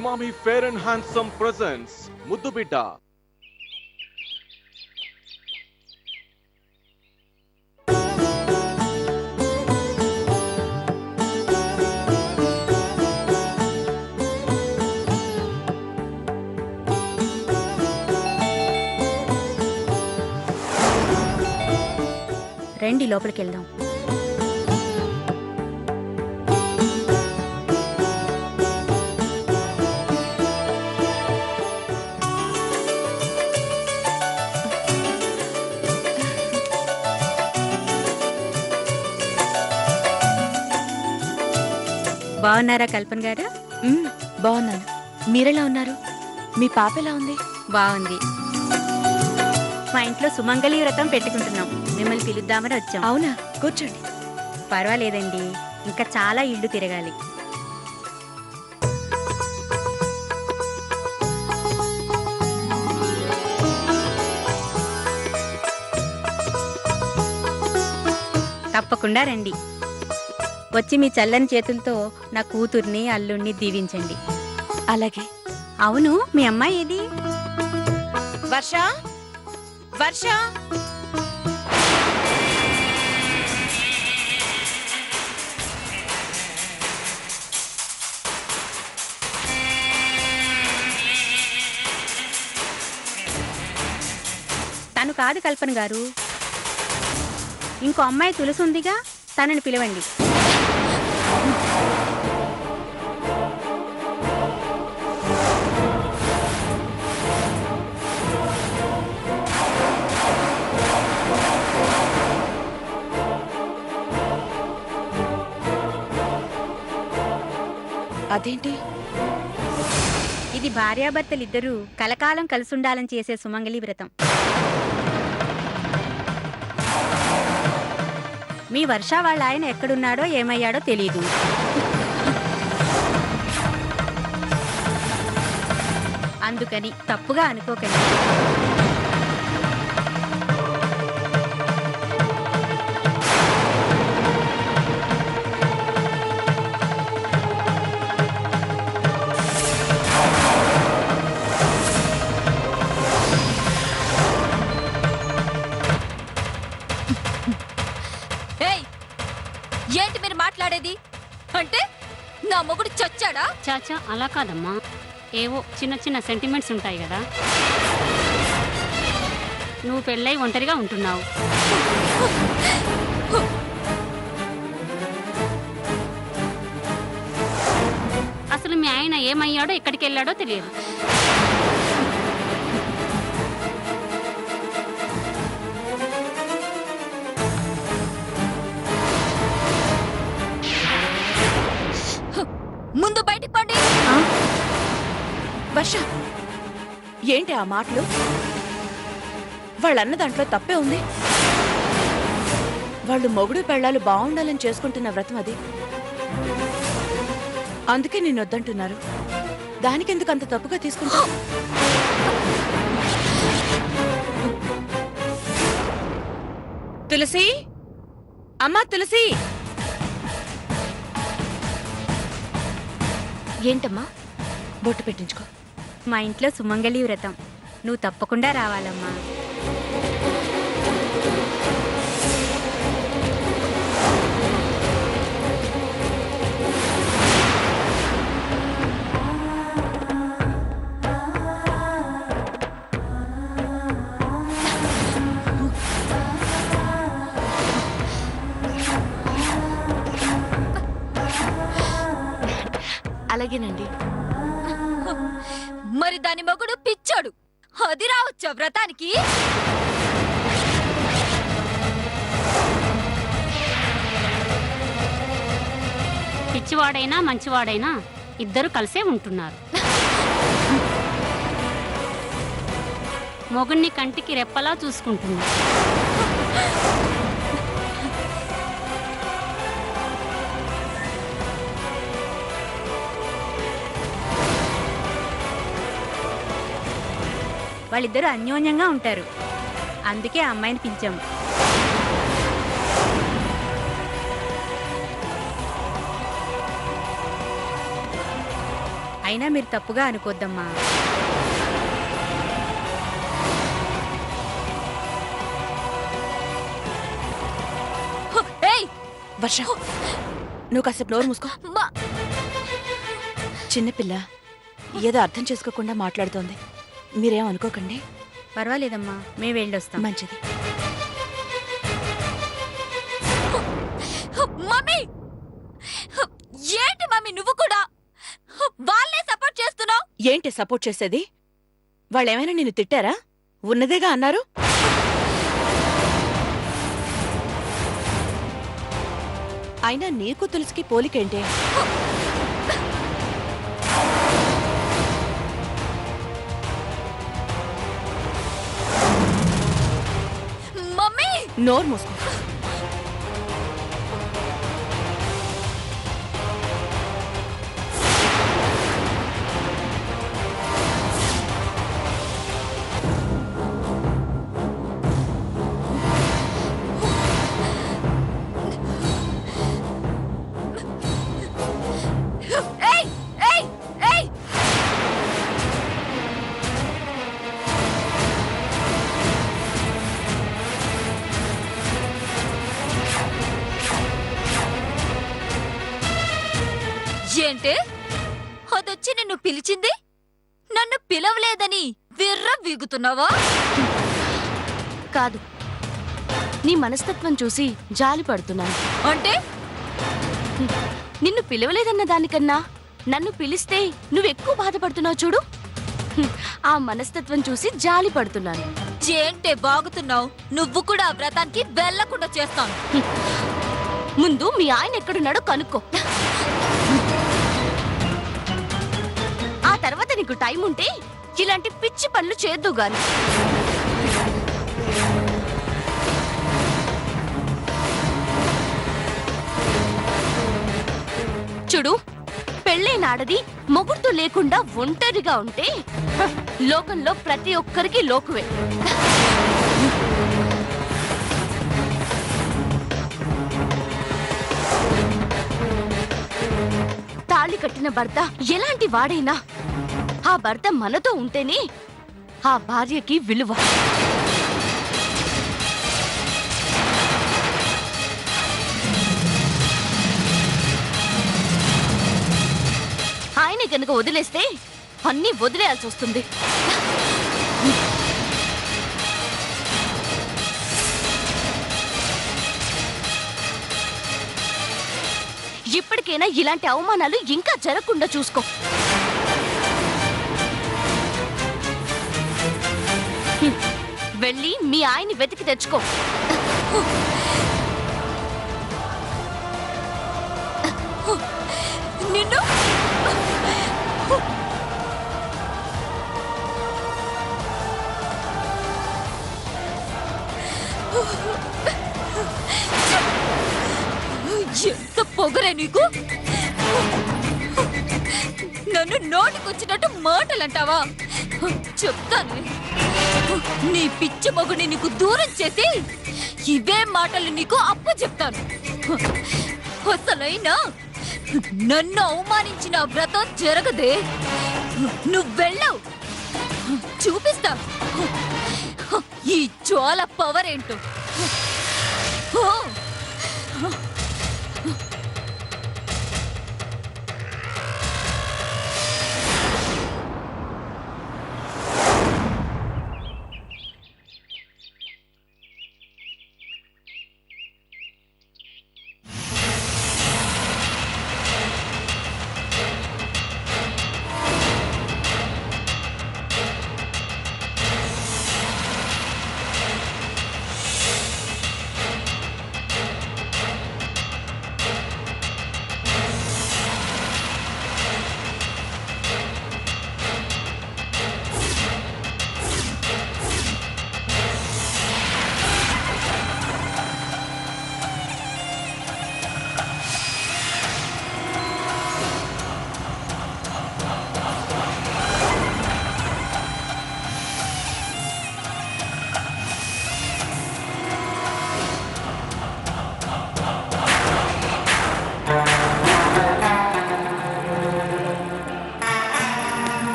Emami fair and handsome presents ముద్దు బిడ్డ. రండి లోపలికి వెళ్దాం. బాగున్నారా కల్పన గారు? బాగున్నాను. మీరెలా ఉన్నారు? మీ పాప ఎలా ఉంది? బాగుంది. మా ఇంట్లో సుమంగళి వ్రతం పెట్టుకుంటున్నాం. మిమ్మల్ని పిలుద్దామని వచ్చాం. అవునా? కూర్చోండి. పర్వాలేదండి, ఇంకా చాలా ఇళ్ళు తిరగాలి. తప్పకుండా రండి. వచ్చి మీ చల్లని చేతులతో నా కూతుర్ని అల్లుణ్ణి దీవించండి. అలాగే. అవును, మీ అమ్మాయి ఏది? వర్ష, వర్ష, తను కాదు కల్పన గారు, ఇంకో అమ్మాయి తులసి ఉందిగా, తనని పిలవండి. అదేంటి? ఇది భార్యాభర్తలిద్దరూ కలకాలం కలిసుండాలని చేసే సుమంగళి వ్రతం. మీ వర్ష వాళ్ళ ఆయన ఎక్కడున్నాడో ఏమయ్యాడో తెలీదు. అందుకని తప్పుగా అనుకోకండి. ఏంటి మీరు మాట్లాడేది? అంటే నా మొగుడు చచ్చాడా? చాచా అలా కాదమ్మా, ఏవో చిన్న చిన్న సెంటిమెంట్స్ ఉంటాయి కదా. నువ్వు పెళ్ళై ఒంటరిగా ఉంటున్నావు. అసలు మీ ఆయన ఏమయ్యాడో ఎక్కడికి వెళ్ళాడో తెలియదు. ముందు బయటికి పండి. వర్ష, ఏంటి ఆ మాటలు? వాళ్ళన్న దాంట్లో తప్పే ఉంది. వాళ్ళు మొగుడు పెళ్ళాలు బాగుండాలని చేసుకుంటున్న వ్రతం అది. అందుకే నేను వద్దంటున్నారు. దానికెందుకు అంత తప్పుగా తీసుకుంటా? తులసి, అమ్మా తులసి. ఏంటమ్మా? బొట్టు పెట్టించుకో. మా ఇంట్లో సుమంగళి వ్రతం, నువ్వు తప్పకుండా రావాలమ్మా. అలాగేనండి. మరి దాని మొగుడు పిచ్చాడు, అది రావచ్చా వ్రతానికి? పిచ్చివాడైనా మంచివాడైనా ఇద్దరు కలిసే ఉంటున్నారు. మొగుణ్ణి కంటికి రెప్పలా చూసుకుంటున్నారు. వాళ్ళిద్దరూ అన్యోన్యంగా ఉంటారు. అందుకే ఆ అమ్మాయిని పిలిచాము. అయినా మీరు తప్పుగా అనుకోద్దమ్మా. ఏయ్ వర్ష, నువ్వు కాసేపు నోరు మూసుకో. మా- చిన్నపిల్ల ఏదో అర్థం చేసుకోకుండా మాట్లాడుతోంది. మీరేం అనుకోకండి. పర్వాలేదమ్మా, మేము వెళ్ళొస్తాం. మంచిది. మమ్మీ ఏంటి మమ్మీ నువ్వు కూడా వాళ్ళే సపోర్ట్ చేస్తున్నావు? ఏంటి సపోర్ట్ చేసేది? వాళ్ళేమైనా నిన్ను తిట్టారా? ఉన్నదేగా అన్నారు. అయినా నీకు తులసికి పోలికేంటే? మమ్మీ నోరు మూసుకో. ఏయ్ ఏయ్ ఏయ్ ఏంటి అదొచ్చి నిన్ను పిలిచింది? నన్ను పిలవలేదని విర్ర వీగుతున్నావా? కాదు, నీ మనస్తత్వం చూసి జాలి పడుతున్నాను. అంటే నిన్ను పిలవలేదన్న దానికన్నా నన్ను పిలిస్తే నువ్వెక్కువ బాధపడుతున్నావు చూడు. ఆ మనస్తత్వం చూసి జాలి పడుతున్నాను. ఏంటే బాగుతున్నావు? నువ్వు కూడా ఆ వ్రతానికి వెళ్ళకుండా చేస్తాను. ముందు మీ ఆయన ఎక్కడున్నాడో కనుక్కో. ఆ తర్వాత నీకు టైం ఉంటే ఇలాంటి పిచ్చి పనులు చేద్దు గాని. చూడు, పెళ్ళైనాడది మొగుడుతో లేకుండా ఒంటరిగా ఉంటే లోకంలో ప్రతి ఒక్కరికి లోకువే. తాళి కట్టిన భర్త ఎలాంటి వాడైనా ఆ భర్త మనతో ఉంటేనే ఆ భార్యకి విలువ. ఆయన కనుక వదిలేస్తే అన్నీ వదిలేయాల్సి వస్తుంది. ఇప్పటికైనా ఇలాంటి అవమానాలు ఇంకా జరగకుండా చూసుకో. వెళ్ళి మీ ఆయన్ని వెతికి తెచ్చుకో. నిన్ను ఎంత పొగరే నీకు! నన్ను నోటికొచ్చినట్టు మాటలంటావా? చెప్తాను, నీ పిచ్చి మొగుని నీకు దూరం చేసి ఇవే మాటలు నీకు అప్పు చెప్తాను. అసలైనా నన్ను అవమానించిన వ్రతం జరగదే. నువ్వెళ్ళవు, చూపిస్తా ఈ జ్వాల పవర్ ఏంటో.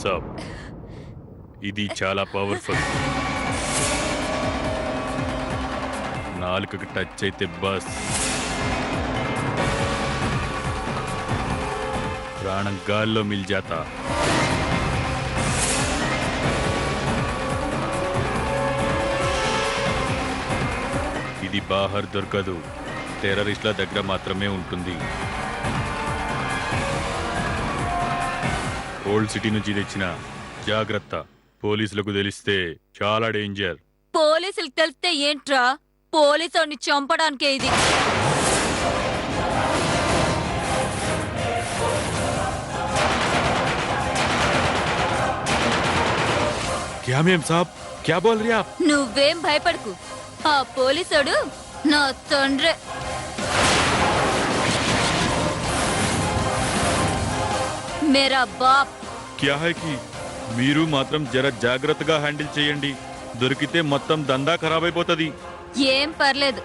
సాబ్, ఇది చాలా పవర్ఫుల్. నాలుకకి టచ్ అయితే బస్ ప్రాణం గాల్లో మిల్ జాతా. ఇది బాహర్ దొరకదు, టెర్రరిస్ట్ల దగ్గర మాత్రమే ఉంటుంది. ఓల్డ్ సిటీ నుంచి తెచ్చిన జాగ్రత్త, పోలీసులకు తెలిస్తే చాలా డేంజర్. పోలీసులకు తెలిస్తే ఏంట్రా? పోలీసుని చంపడానికే ఇది. క్యా మేం సాబ్, క్యా బోల్ రహే ఆప్? నువ్వేం భయపడకు, ఆ పోలీసుడు నా తండ్రే. మేరా బాప్. క్యా హై కి మీరు మాత్రం జర జాగ్రత్తగా హ్యాండిల్ చేయండి, దొరికితే మొత్తం దందా ఖరాబ్ అయిపోతుంది. ఏం పర్లేదు,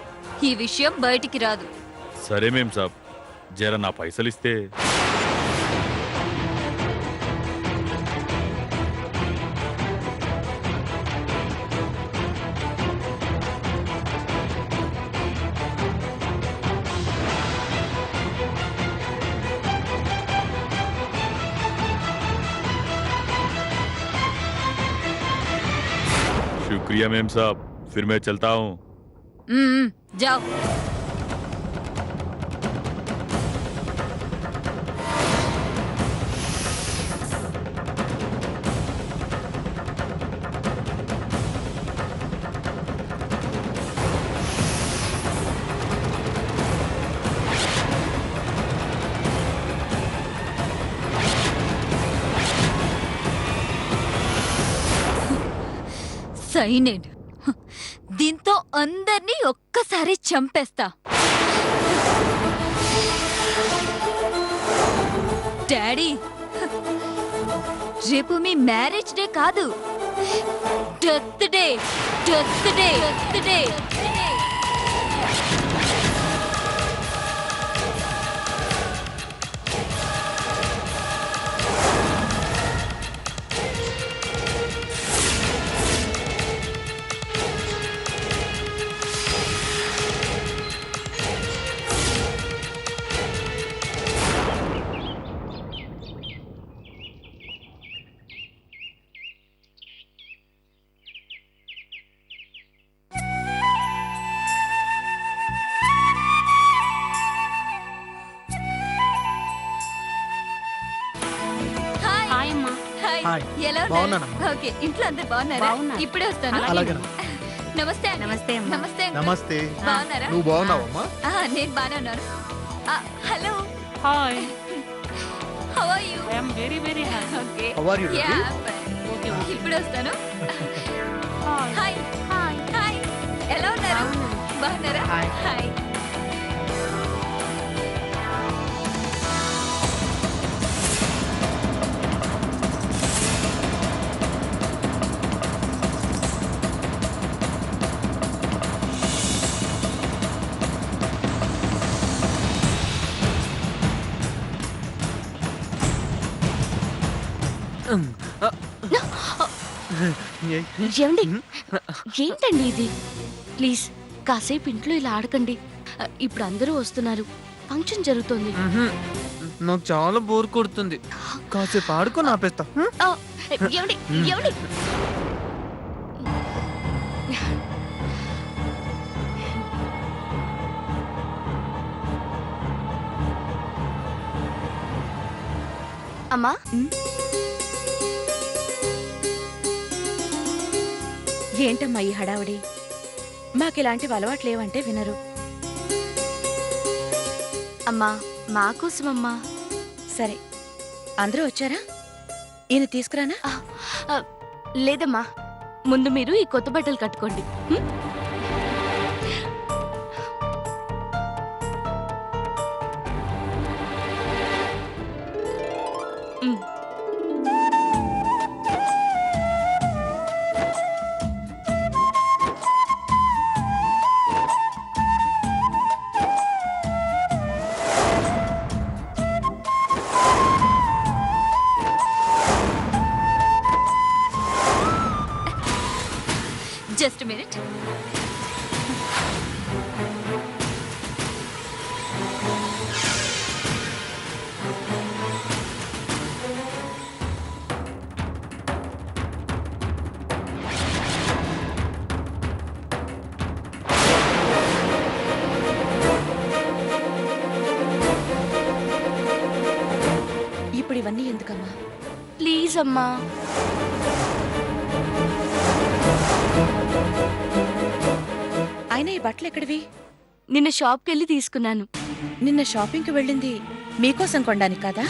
ఈ విషయం బయటికి రాదు. సరే మేం సాబ్, జర నా పైసలు ఇస్తే. शुक्रिया मेम साहब, फिर मैं चलता हूँ. जाओ. సైనైడ్, దీంతో అందర్నీ ఒక్కసారి చంపేస్తా. డాడీ, రేపు మీ మ్యారేజ్ డే కాదు, death day. Death day. Death day. Hi అమ్మా. హాయ్, ఎలా ఉన్నారు? ఓకే, ఇంట్లో అందరు బాగున్నారా? బాగున్నారు. ఇప్పుడే వస్తాను. అలాగే. నమస్తే అండి. నమస్తే అమ్మా. నమస్తే అండి. నమస్తే. బాగున్నారా? నువ్వు బాగున్నావమ్మా? నేను బాగానే ఉన్నాను. Hello, hi, how are you? I am very very happy. Okay. How are you, yeah, Ravi? Okay okay. ఇప్పుడే వస్తాను. హాయ్. హాయ్. హాయ్. హాయ్. ఎలా ఉన్నారు? బాగున్నారా? హాయ్. హాయ్. ఏమండి, ఏంటండి ఇది? ప్లీజ్ కాసేపు ఇంట్లో ఇలా ఆడకండి. ఇప్పుడు అందరూ వస్తున్నారు, ఫంక్షన్ జరుగుతోంది. నాకు చాలా బోర్ కొడుతుంది, కాసేపు ఆడుకొని ఆపేస్తా. ఆ, ఏమండి, ఏమండి? అమ్మా, ఏంటమ్మా ఈ హడావుడి? మాకిలాంటివి అలవాట్లేవంటే వినరు. అమ్మా, మా కోసమమ్మా. సరే, అందరూ వచ్చారా? ఈయన తీసుకురానా? లేదమ్మా, ముందు మీరు ఈ కొత్త బట్టలు కట్టుకోండి. హ్మ్? హ్మ్. Just minute. ఇప్పుడు ఇవన్నీ ఎందుకమ్మా? ప్లీజ్ అమ్మా. అయినా ఈ బట్టలు ఎక్కడివి? నిన్న షాప్కి వెళ్ళి తీసుకున్నాను. నిన్న షాపింగ్కి వెళ్ళింది మీకోసం కొనడానికి కదా?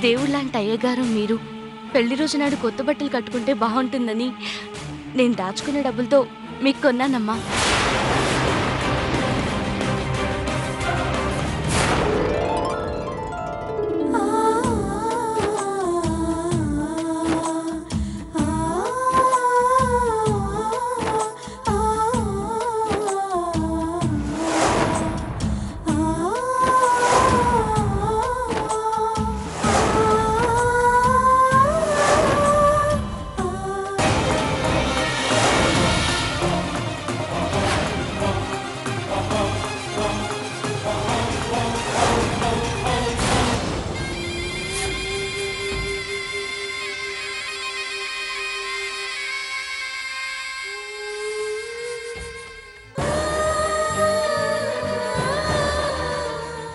దేవుళ్ళంటి అయ్యగారు మీరు పెళ్లి రోజు నాడు కొత్త బట్టలు కట్టుకుంటే బాగుంటుందని నేను దాచుకునే డబ్బులతో మీకు కొన్నానమ్మా.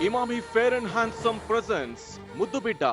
Emami fair and handsome presents ముద్దు బిడ్డ.